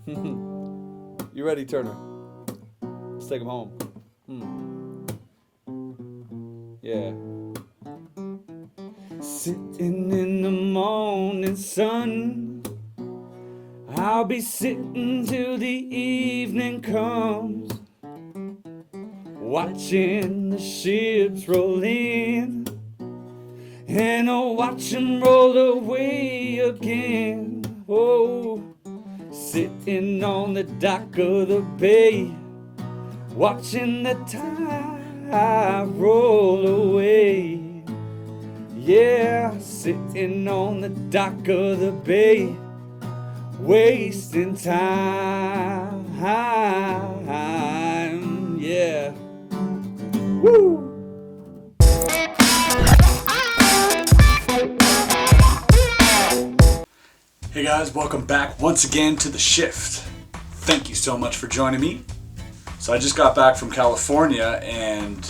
You ready, Turner? Let's take him home. Yeah. Sitting in the morning sun, I'll be sitting till the evening comes, watching the ships roll in, and I'll watch them roll away again. Oh, sitting on the dock of the bay, watching the tide roll away. Yeah, sitting on the dock of the bay, wasting time. Yeah. Woo! Hey guys, welcome back once again to The Shift. Thank you so much for joining me. So I just got back from California and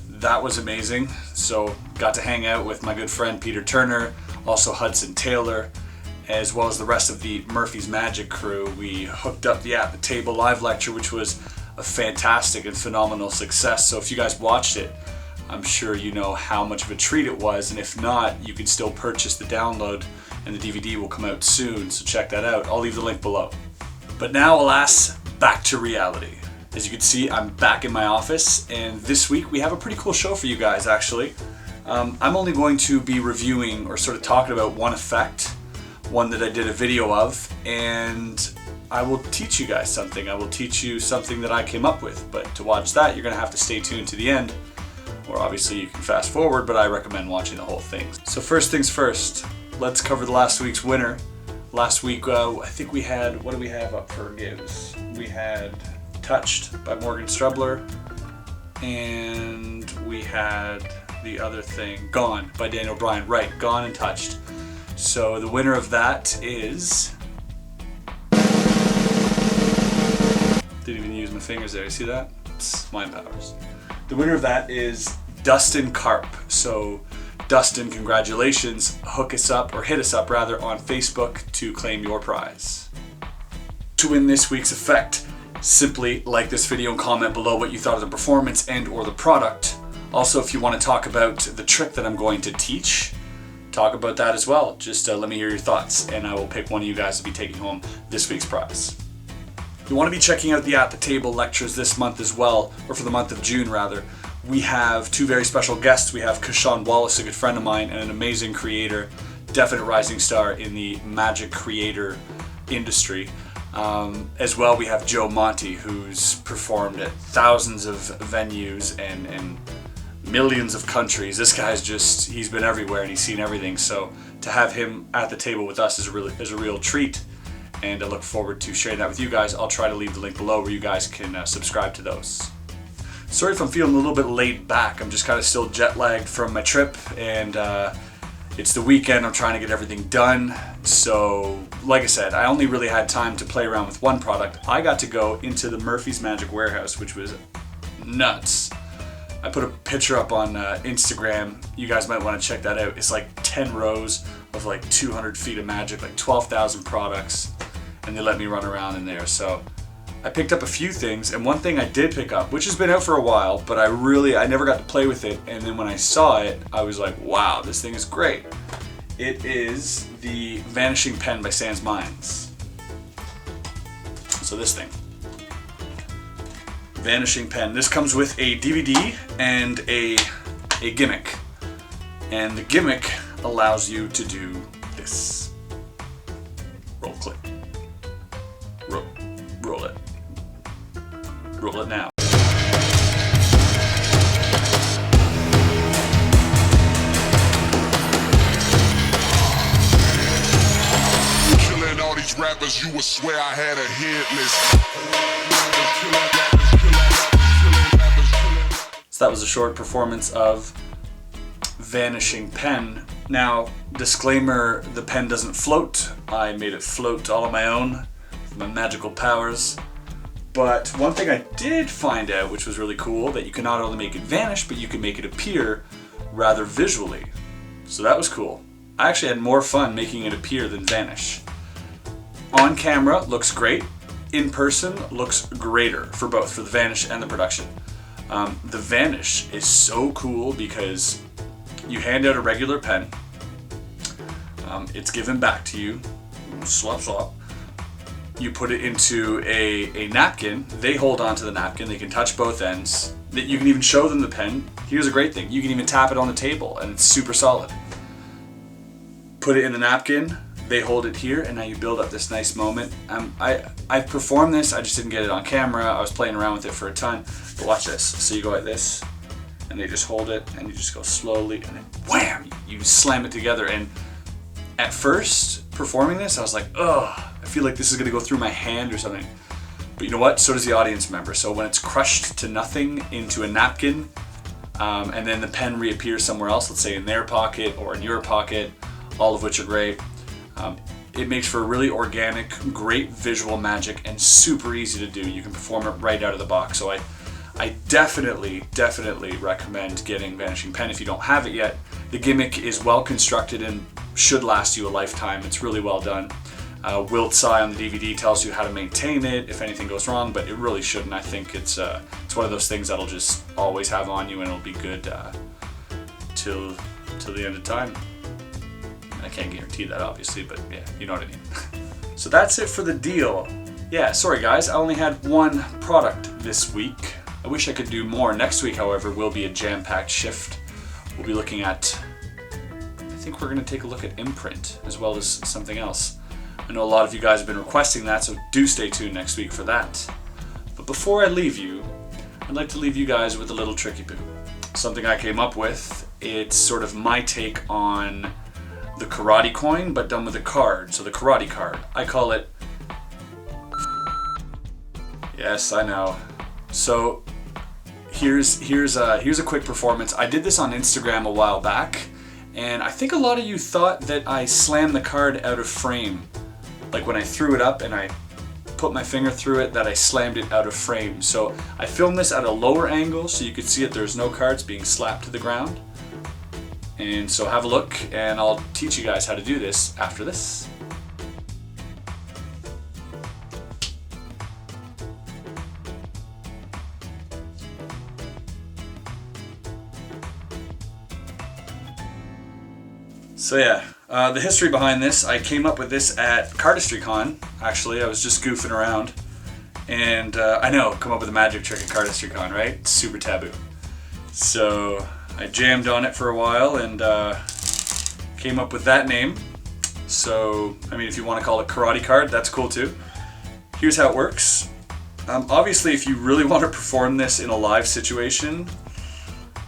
that was amazing. So got to hang out with my good friend Peter Turner, also Hudson Taylor, as well as the rest of the Murphy's Magic crew. We hooked up the At the Table live lecture, which was a fantastic and phenomenal success. So if you guys watched it, I'm sure you know how much of a treat it was, and if not, you can still purchase the download and the DVD will come out soon, so check that out. I'll leave the link below. But now, alas, back to reality. As you can see, I'm back in my office, and this week we have a pretty cool show for you guys, actually. I'm only going to be reviewing or sort of talking about one effect, one that I did a video of, and I will teach you guys something. I will teach you something that I came up with, but to watch that, you're gonna have to stay tuned to the end, or obviously you can fast forward, but I recommend watching the whole thing. So first things first, let's cover the last week's winner. Last week, I think we had, what do we have up for gives? We had Touched by Morgan Strubler, and we had the other thing, Gone by Daniel Bryan. Right, Gone and Touched. So the winner of that is... Didn't even use my fingers there, you see that? Psst, mind powers. The winner of that is Dustin Karp. So Dustin, congratulations. Hook us up, or hit us up rather, on Facebook to claim your prize. To win this week's effect, simply like this video and comment below what you thought of the performance and or the product. Also, if you want to talk about the trick that I'm going to teach, talk about that as well. Just let me hear your thoughts, and I will pick one of you guys to be taking home this week's prize. You want to be checking out the At the Table lectures this month as well, or for the month of June rather. We have two very special guests. We have Kashawn Wallace, a good friend of mine and an amazing creator, definite rising star in the magic creator industry. As well, we have Joe Monty, who's performed at thousands of venues and millions of countries. This guy's just, he's been everywhere and he's seen everything. So to have him at the table with us is a real treat. And I look forward to sharing that with you guys. I'll try to leave the link below where you guys can subscribe to those. Sorry if I'm feeling a little bit laid back. I'm just kind of still jet lagged from my trip, and it's the weekend. I'm trying to get everything done. So, like I said, I only really had time to play around with one product. I got to go into the Murphy's Magic warehouse, which was nuts. I put a picture up on Instagram. You guys might want to check that out. It's like 10 rows of like 200 feet of magic, like 12,000 products, and they let me run around in there. So I picked up a few things, and one thing I did pick up, which has been out for a while, but I never got to play with it, and then when I saw it, I was like, wow, this thing is great. It is the Vanishing Pen by Sans Minds. So this thing. Vanishing Pen. This comes with a DVD and a gimmick. And the gimmick allows you to do this. Roll clip. Roll it. Roll it now. Killing all these rappers, you would swear I had a hit list. So that was a short performance of Vanishing Pen. Now, disclaimer, the pen doesn't float. I made it float all on my own with my magical powers. But one thing I did find out, which was really cool, that you can not only make it vanish, but you can make it appear rather visually. So that was cool. I actually had more fun making it appear than vanish. On camera, looks great. in person looks greater for both, for the Vanish and the production. The Vanish is so cool because you hand out a regular pen, it's given back to you, slop slop. You put it into a napkin, they hold onto the napkin, they can touch both ends. You can even show them the pen. Here's a great thing, you can even tap it on the table and it's super solid. Put it in the napkin, they hold it here, and now you build up this nice moment. I performed this, I just didn't get it on camera. I was playing around with it for a ton. But watch this. So you go like this, and they just hold it, and you just go slowly, and then wham! You slam it together. And at first, performing this, I was like, ugh, I feel like this is gonna go through my hand or something. But you know what? So does the audience member. So when it's crushed to nothing into a napkin, and then the pen reappears somewhere else, let's say in their pocket or in your pocket, all of which are great. It makes for a really organic, great visual magic and super easy to do. You can perform it right out of the box. So I definitely recommend getting Vanishing Pen if you don't have it yet. The gimmick is well constructed and should last you a lifetime. It's really well done. Wilt's Eye on the DVD tells you how to maintain it if anything goes wrong, but it really shouldn't. I think it's one of those things that'll just always have on you and it'll be good till the end of time. I can't guarantee that obviously, but yeah, you know what I mean. So that's it for the deal. Yeah, sorry guys, I only had one product this week. I wish I could do more. Next week, however, will be a jam-packed shift. We'll be looking at, I think we're gonna take a look at imprint as well as something else. I know a lot of you guys have been requesting that, so do stay tuned next week for that. But before I leave you, I'd like to leave you guys with a little tricky poo. Something I came up with. It's sort of my take on the karate coin, but done with a card. So the karate card. I call it... Yes, I know. So here's a quick performance. I did this on Instagram a while back, and I think a lot of you thought that I slammed the card out of frame. Like when I threw it up and I put my finger through it, that I slammed it out of frame. So I filmed this at a lower angle so you could see that there's no cards being slapped to the ground. And so have a look, and I'll teach you guys how to do this after this. So yeah, the history behind this, I came up with this at CardistryCon. Actually, I was just goofing around. And I know, come up with a magic trick at CardistryCon, right? It's super taboo. So I jammed on it for a while and came up with that name. So, I mean, if you want to call it karate card, that's cool too. Here's how it works. Obviously, if you really want to perform this in a live situation,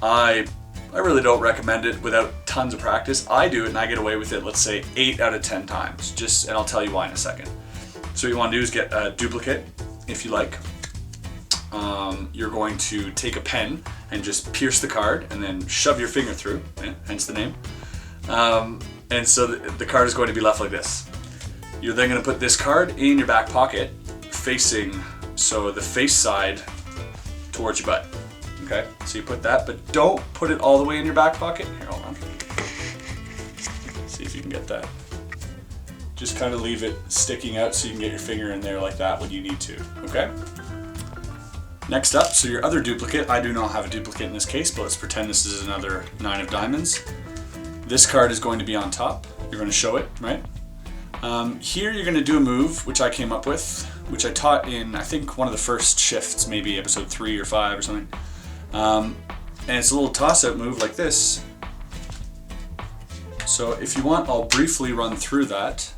I really don't recommend it without tons of practice. I do it and I get away with it, let's say 8 out of 10 times. And I'll tell you why in a second. So what you want to do is get a duplicate, if you like. You're going to take a pen and just pierce the card and then shove your finger through, hence the name. And so the card is going to be left like this. You're then going to put this card in your back pocket, facing, so the face side towards your butt. Okay, so you put that, but don't put it all the way in your back pocket. Here, hold on. See if you can get that. Just kind of leave it sticking out so you can get your finger in there like that when you need to, okay? Next up, so your other duplicate, I do not have a duplicate in this case, but let's pretend this is another 9 of diamonds. This card is going to be on top. You're going to show it, right? Here you're going to do a move, which I came up with, which I taught in, I think, one of the first shifts, maybe episode 3 or 5 or something. And it's a little toss-out move like this. So if you want, I'll briefly run through that.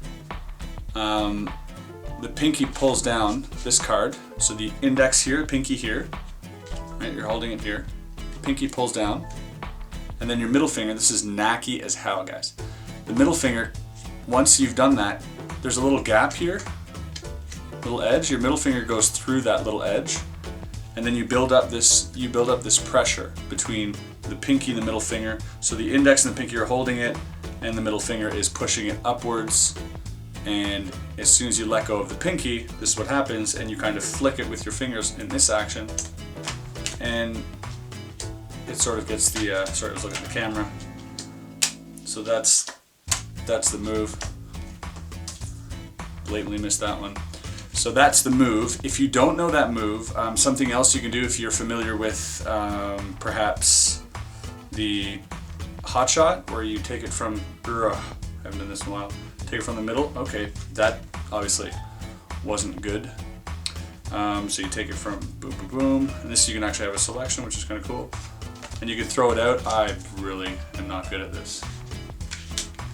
The pinky pulls down this card. So the index here, pinky here, right? You're holding it here. Pinky pulls down. And then your middle finger, this is knacky as hell, guys. The middle finger, once you've done that, there's a little gap here, little edge. Your middle finger goes through that little edge. And then you build up this pressure between the pinky and the middle finger. So the index and the pinky are holding it, and the middle finger is pushing it upwards. And as soon as you let go of the pinky, this is what happens, and you kind of flick it with your fingers in this action, and it sort of gets the, sorry I was looking at the camera. So that's the move. Blatantly missed that one. So that's the move. If you don't know that move, something else you can do if you're familiar with perhaps the hot shot, where you take it from, I haven't done this in a while, take it from the middle. Okay, that obviously wasn't good. So you take it from boom, boom, boom, and this you can actually have a selection, which is kind of cool. And you can throw it out. I really am not good at this.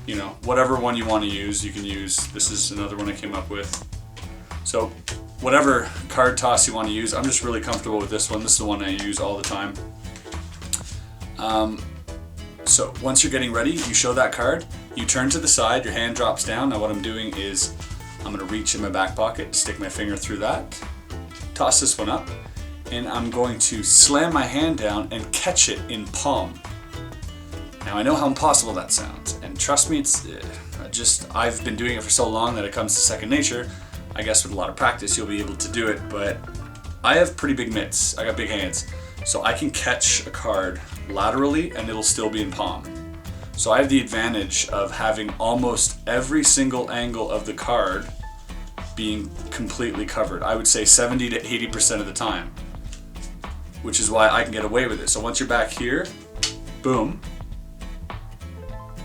You know, whatever one you want to use, you can use. This is another one I came up with. So whatever card toss you want to use, I'm just really comfortable with this one. This is the one I use all the time. So once you're getting ready, you show that card, you turn to the side, your hand drops down. Now what I'm doing is I'm going to reach in my back pocket, stick my finger through that, toss this one up, and I'm going to slam my hand down and catch it in palm. Now I know how impossible that sounds, and trust me, it's I've been doing it for so long that it comes to second nature. I guess with a lot of practice you'll be able to do it, but I have pretty big mitts. I got big hands, so I can catch a card laterally and it'll still be in palm. So I have the advantage of having almost every single angle of the card being completely covered. I would say 70 to 80% of the time, which is why I can get away with it. So once you're back here, boom,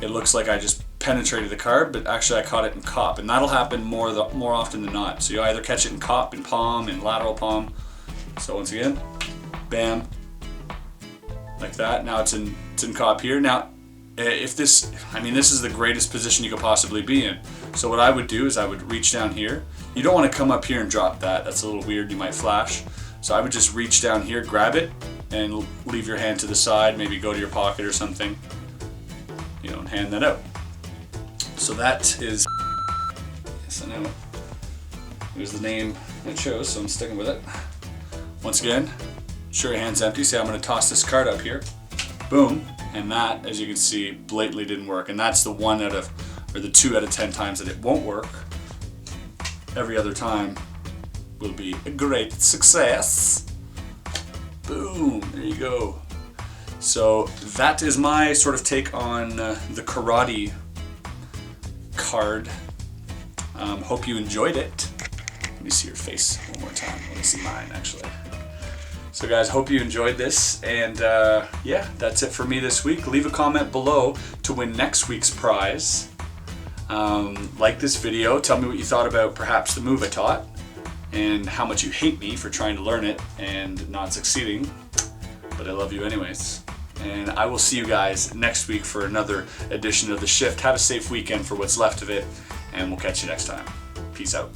it looks like I just penetrated the card, but actually I caught it in cop, and that'll happen more often than not. So you either catch it in cop, in palm, in lateral palm. So once again, bam, like that. Now it's in cop here. Now, if this is the greatest position you could possibly be in. So what I would do is I would reach down here. You don't want to come up here and drop that. That's a little weird. You might flash. So I would just reach down here, grab it, and leave your hand to the side. Maybe go to your pocket or something. You know, and hand that out. So that is, yes, I know. It was the name I chose, so I'm sticking with it. Once again, sure your hand's empty. See, I'm going to toss this card up here. Boom. And that, as you can see, blatantly didn't work. And that's the 2 out of 10 times that it won't work. Every other time will be a great success. Boom. There you go. So that is my sort of take on the karate card. Hope you enjoyed it. Let me see your face one more time. Let me see mine, actually. So guys, hope you enjoyed this, and yeah, that's it for me this week. Leave a comment below to win next week's prize. Like this video, tell me what you thought about perhaps the move I taught, and how much you hate me for trying to learn it and not succeeding, but I love you anyways. And I will see you guys next week for another edition of The Shift. Have a safe weekend for what's left of it, and we'll catch you next time. Peace out.